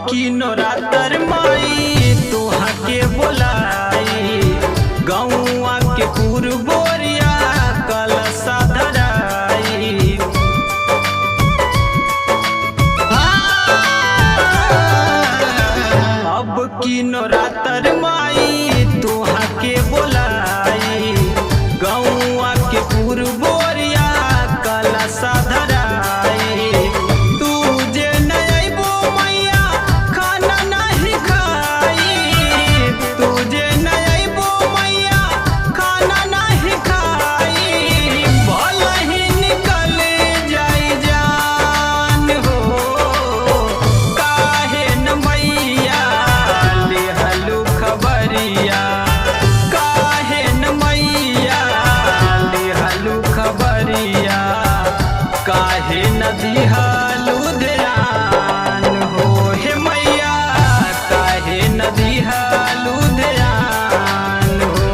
की नवरात्र माई तोहा के बोलाई गौआ के पुरबोरिया कलशा धराई। अब की नवरात्र माई तोहा के बोलाई गौआ के पुरबोरिया कलशा धराई। तुझे नहीं बो मैया खाना नहीं खाई, तुझे नहीं बो मैया खाना नहीं खाई। भला ही निकल जाई जान हो, काहे न मैया लेहलू खबरिया, काहे न मैया लेहलू खबरिया, काहे न दिहलू ध्यान हो। हे मैया काहे न दिहलू ध्यान हो।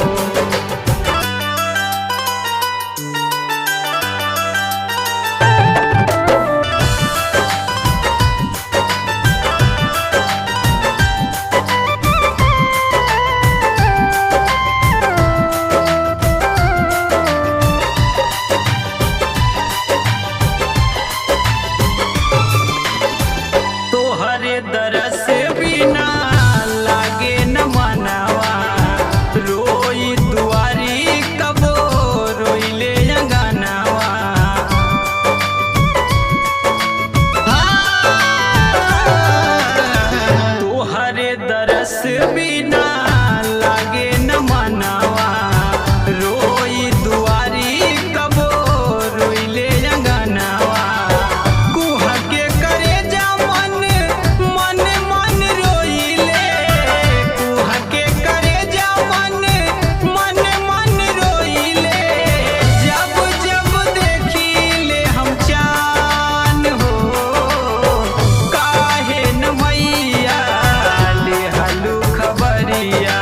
तोहरे दरस बिना लागे न मनवा, रोई दुआरी कबो रोइले अंगनवा। तोहरे दरस बिना लागे न मनवा, रोई दुआरी कबो रोइले अंगनवा। कुहा के करे जा मन मन मन रोइले, कुहा के करे जा मन मन मन रोइले। जब जब देखिले हम चान हो, काहे न मैया लेहलू खबरिया,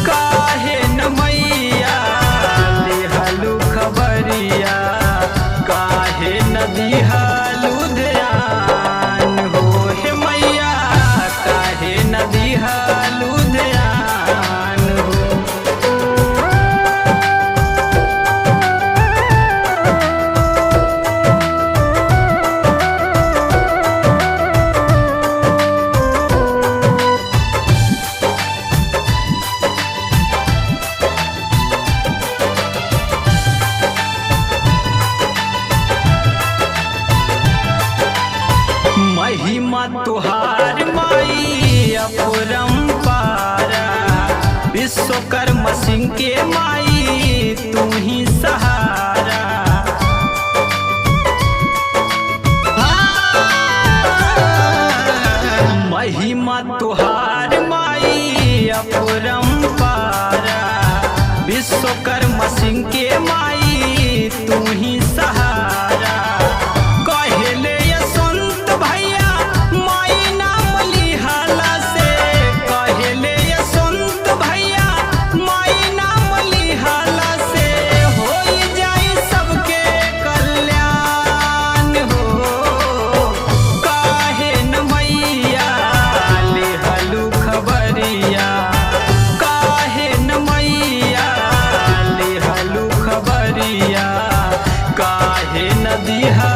काहे न मैया लेहलू खबरिया, काहे न दिहलू ध्यान हो। हे मैया काहे न दिहलू ध्यान हो। महिमा तुहार माई अपरंपारा, विश्वकर्मा सिंह के माई तू ही सहारा। महिमा तुहार माई अपरंपारा, विश्वकर्मा सिंह के माई तू ही सहारा। कहले यशवंत भैया माई नाम लिहाला से, कहले यशवंत भैया माई नाम लिहाला से, होई जाई सबके कल्याण हो। काहे न मैया लेहलू खबरिया, काहे न मैया लेहलू खबरिया, काहे न दिहा